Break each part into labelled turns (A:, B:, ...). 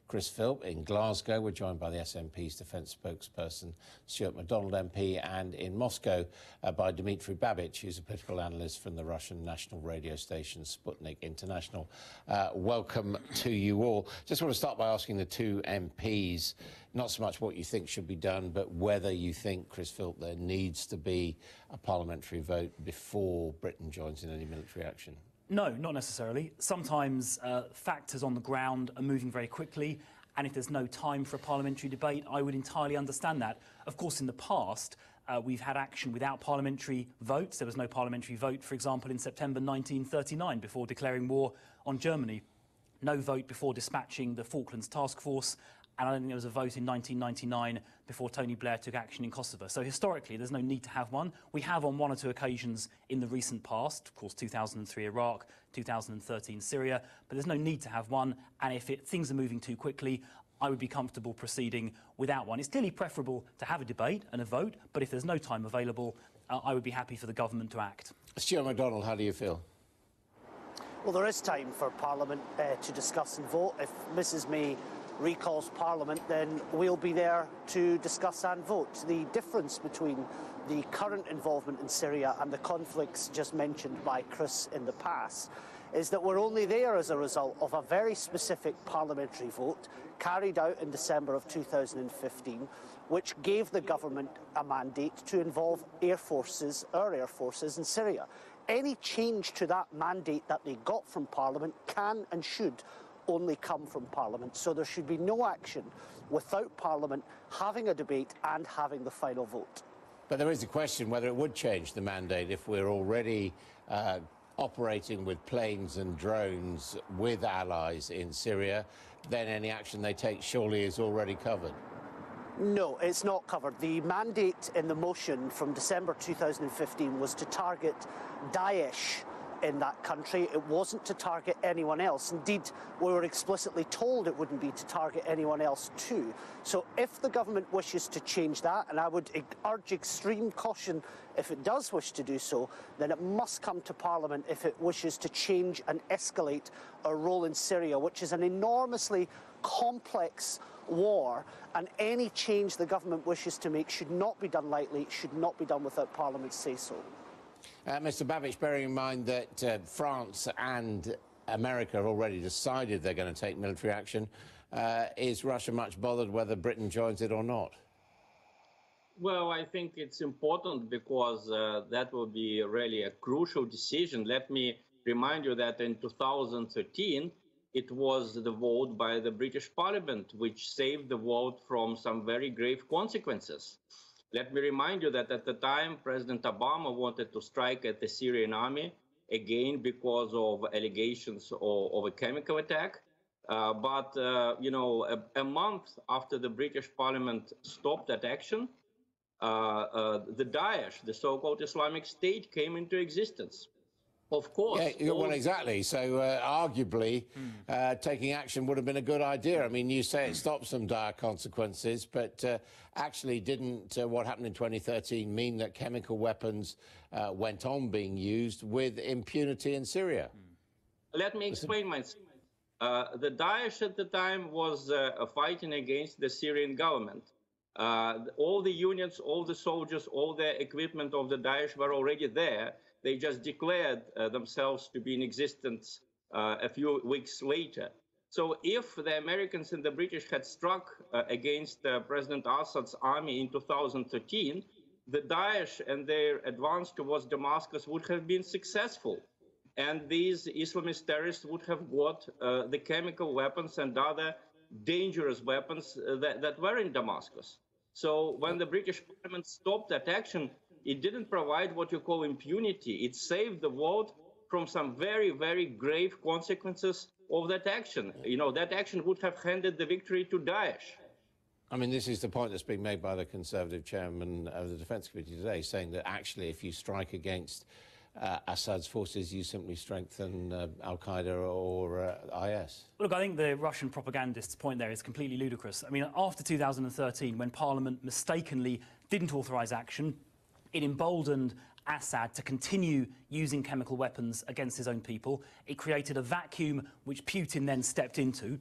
A: Chris Philp in Glasgow. We're joined by the SNP's defence spokesperson, Stuart MacDonald MP, and in Moscow by Dmitry Babich, who's a political analyst from the Russian national radio station Sputnik International. Welcome to you all. Just want to start by asking the two MPs, not so much what you think should be done, but whether you think, Chris Philp, there needs to be a parliamentary vote before Britain joins in any military action.
B: No, not necessarily. Sometimes factors on the ground are moving very quickly, and if there's no time for a parliamentary debate, I would entirely understand that. Of course, in the past, we've had action without parliamentary votes. There was no parliamentary vote, for example, in September 1939, before declaring war on Germany. No vote before dispatching the Falklands Task Force, and I don't think there was a vote in 1999 before Tony Blair took action in Kosovo. So historically, there's no need to have one. We have on one or two occasions in the recent past, of course, 2003 Iraq, 2013 Syria, but there's no need to have one. And if things are moving too quickly, I would be comfortable proceeding without one. It's clearly preferable to have a debate and a vote, but if there's no time available, I would be happy for the government to act.
A: Stuart MacDonald, how do you feel?
C: Well, there is time for Parliament to discuss and vote. If Mrs May recalls Parliament, then we'll be there to discuss and vote. The difference between the current involvement in Syria and the conflicts just mentioned by Chris in the past is that we're only there as a result of a very specific parliamentary vote carried out in December of 2015, which gave the government a mandate to involve our air forces in Syria. Any change to that mandate that they got from Parliament can and should only come from Parliament. So there should be no action without Parliament having a debate and having the final vote.
A: But there is a question whether it would change the mandate if we're already operating with planes and drones with allies in Syria. Then any action they take surely is already covered.
C: No, it's not covered. The mandate in the motion from December 2015 was to target Daesh in that country. It wasn't to target anyone else. Indeed, we were explicitly told it wouldn't be to target anyone else too. So if the government wishes to change that, and I would urge extreme caution if it does wish to do so, then it must come to Parliament if it wishes to change and escalate our role in Syria, which is an enormously complex war, and any change the government wishes to make should not be done lightly, should not be done without Parliament's say-so.
A: Mr Babich, bearing in mind that France and America have already decided they're going to take military action, is Russia much bothered whether Britain joins it or not?
D: Well, I think it's important because that will be really a crucial decision. Let me remind you that in 2013, it was the vote by the British Parliament which saved the vote from some very grave consequences. Let me remind you that at the time, President Obama wanted to strike at the Syrian army, again, because of allegations of a chemical attack. But a month after the British Parliament stopped that action, the Daesh, the so-called Islamic State, came into existence. Of course.
A: Yeah, well, exactly. So, arguably, taking action would have been a good idea. I mean, you say it stops some dire consequences, but actually didn't what happened in 2013 mean that chemical weapons went on being used with impunity in Syria?
D: Let me explain myself. The Daesh at the time was fighting against the Syrian government. All the units, all the soldiers, all the equipment of the Daesh were already there. They just declared themselves to be in existence a few weeks later. So if the Americans and the British had struck against President Assad's army in 2013, the Daesh and their advance towards Damascus would have been successful. And these Islamist terrorists would have got the chemical weapons and other dangerous weapons that were in Damascus. So when the British Parliament stopped that action, it didn't provide what you call impunity. It saved the world from some very, very grave consequences of that action. You know, that action would have handed the victory to Daesh.
A: I mean, this is the point that's being made by the Conservative chairman of the Defence Committee today, saying that actually if you strike against Assad's forces, you simply strengthen al-Qaeda or IS.
B: Look, I think the Russian propagandist's point there is completely ludicrous. I mean, after 2013, when Parliament mistakenly didn't authorise action, it emboldened Assad to continue using chemical weapons against his own people. It created a vacuum which Putin then stepped into.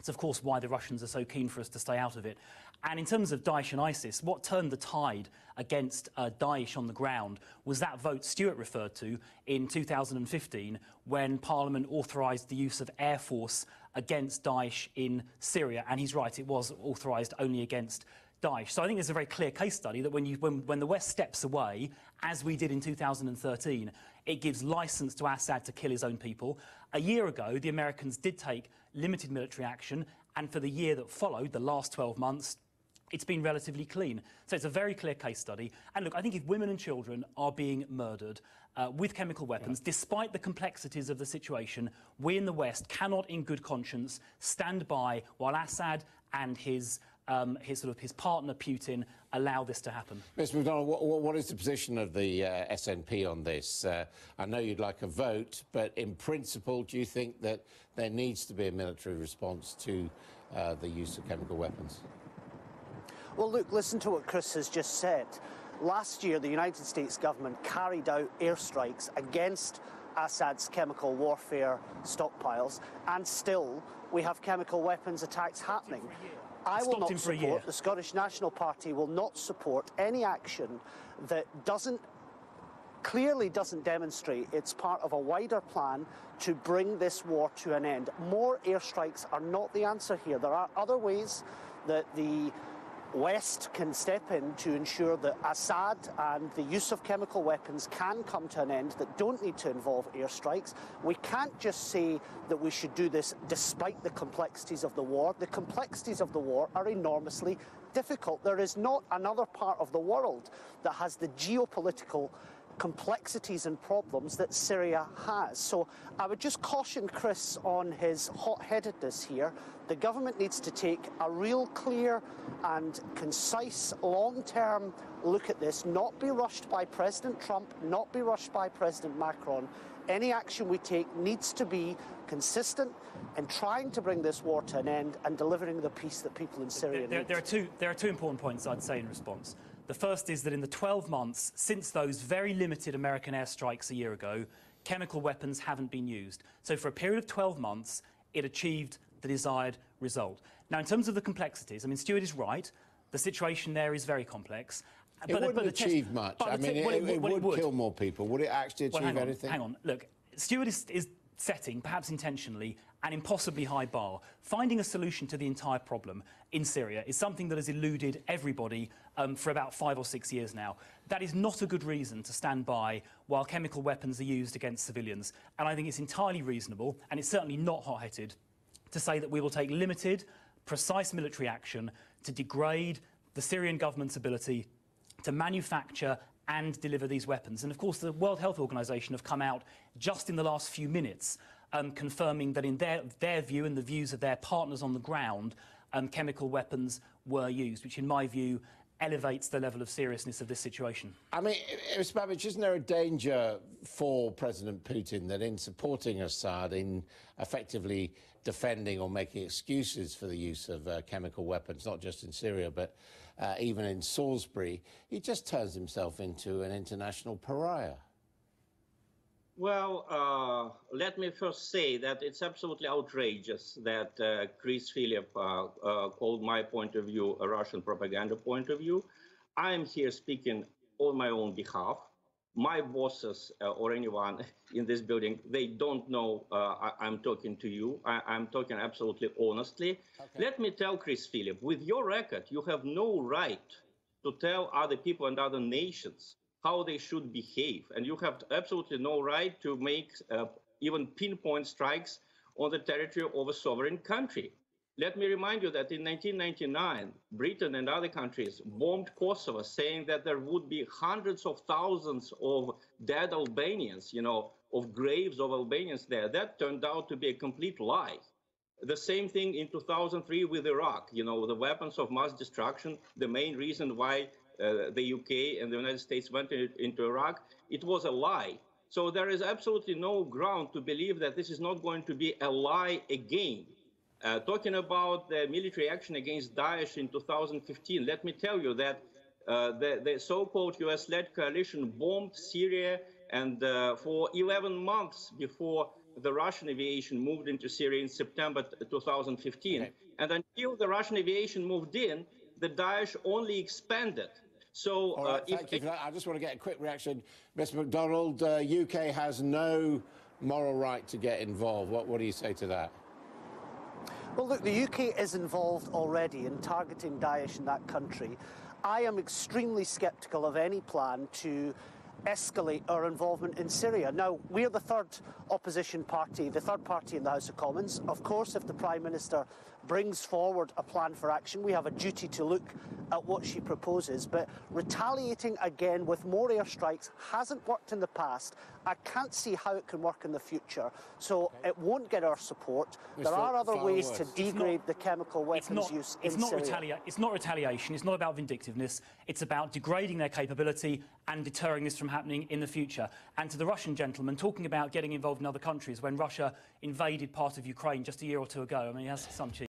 B: It's, of course, why the Russians are so keen for us to stay out of it. And in terms of Daesh and ISIS, what turned the tide against Daesh on the ground was that vote Stuart referred to in 2015 when Parliament authorised the use of air force against Daesh in Syria. And he's right, it was authorised only against Daesh. So I think there's a very clear case study that when the West steps away, as we did in 2013, it gives licence to Assad to kill his own people. A year ago, the Americans did take limited military action, and for the year that followed, the last 12 months, it's been relatively clean. So it's a very clear case study. And look, I think if women and children are being murdered with chemical weapons, despite the complexities of the situation, we in the West cannot in good conscience stand by while Assad and his partner Putin allow this to happen.
A: Mr. MacDonald, what is the position of the SNP on this? I know you'd like a vote, but in principle, do you think that there needs to be a military response to the use of chemical weapons?
C: Well, look, listen to what Chris has just said. Last year, the United States government carried out airstrikes against Assad's chemical warfare stockpiles, and still we have chemical weapons attacks happening. I will not support, the Scottish National Party will not support any action that clearly doesn't demonstrate it's part of a wider plan to bring this war to an end. More airstrikes are not the answer here. There are other ways that the West can step in to ensure that Assad and the use of chemical weapons can come to an end that don't need to involve airstrikes. We can't just say that we should do this despite the complexities of the war. The complexities of the war are enormously difficult. There is not another part of the world that has the geopolitical complexities and problems that Syria has. So I would just caution Chris on his hot-headedness here. The government needs to take a real clear and concise long-term look at this, not be rushed by President Trump, not be rushed by President Macron. Any action we take needs to be consistent in trying to bring this war to an end and delivering the peace that people in Syria need.
B: There are two important points I'd say in response. The first is that in the 12 months since those very limited American airstrikes a year ago, chemical weapons haven't been used. So for a period of 12 months, it achieved the desired result. Now, in terms of the complexities, I mean, Stuart is right. The situation there is very complex.
A: It wouldn't achieve much. I mean, it would kill more people. Would it actually achieve anything?
B: Hang on. Look, Stuart is setting, perhaps intentionally, an impossibly high bar. Finding a solution to the entire problem in Syria is something that has eluded everybody for about 5 or 6 years now. That is not a good reason to stand by while chemical weapons are used against civilians. And I think it's entirely reasonable, and it's certainly not hot-headed, to say that we will take limited, precise military action to degrade the Syrian government's ability to manufacture and deliver these weapons. And of course, the World Health Organization have come out just in the last few minutes confirming that in their view and the views of their partners on the ground, chemical weapons were used, which in my view elevates the level of seriousness of this situation.
A: I mean, Mr. Babbage, isn't there a danger for President Putin that in supporting Assad, in effectively defending or making excuses for the use of chemical weapons, not just in Syria, but even in Salisbury, he just turns himself into an international pariah?
D: Well, let me first say that it's absolutely outrageous that Chris Philp called my point of view a Russian propaganda point of view. I am here speaking on my own behalf. My bosses or anyone in this building, they don't know I'm talking to you. I'm talking absolutely honestly. Okay. Let me tell Chris Philp, with your record, you have no right to tell other people and other nations how they should behave. And you have absolutely no right to make even pinpoint strikes on the territory of a sovereign country. Let me remind you that in 1999, Britain and other countries bombed Kosovo, saying that there would be hundreds of thousands of dead Albanians, of graves of Albanians there. That turned out to be a complete lie. The same thing in 2003 with Iraq, the weapons of mass destruction, the main reason why the UK and the United States went into Iraq, it was a lie. So there is absolutely no ground to believe that this is not going to be a lie again. Talking about the military action against Daesh in 2015, let me tell you that the so-called US-led coalition bombed Syria and for 11 months before the Russian aviation moved into Syria in September 2015. Okay. And until the Russian aviation moved in, the Daesh only expanded. So,
A: thank you for that. I just want to get a quick reaction. Mr. MacDonald, UK has no moral right to get involved. What do you say to that?
C: Well, look, the UK is involved already in targeting Daesh in that country. I am extremely sceptical of any plan to escalate our involvement in Syria. Now, we're the third opposition party, the third party in the House of Commons. Of course, if the Prime Minister brings forward a plan for action, we have a duty to look at what she proposes. But retaliating again with more airstrikes hasn't worked in the past. I can't see how it can work in the future. So it won't get our support. There are other ways to degrade the chemical weapons use in Syria.
B: It's not retaliation. It's not about vindictiveness. It's about degrading their capability and deterring this from happening in the future. And to the Russian gentleman, talking about getting involved in other countries when Russia invaded part of Ukraine just a year or two ago, I mean, that's some cheek.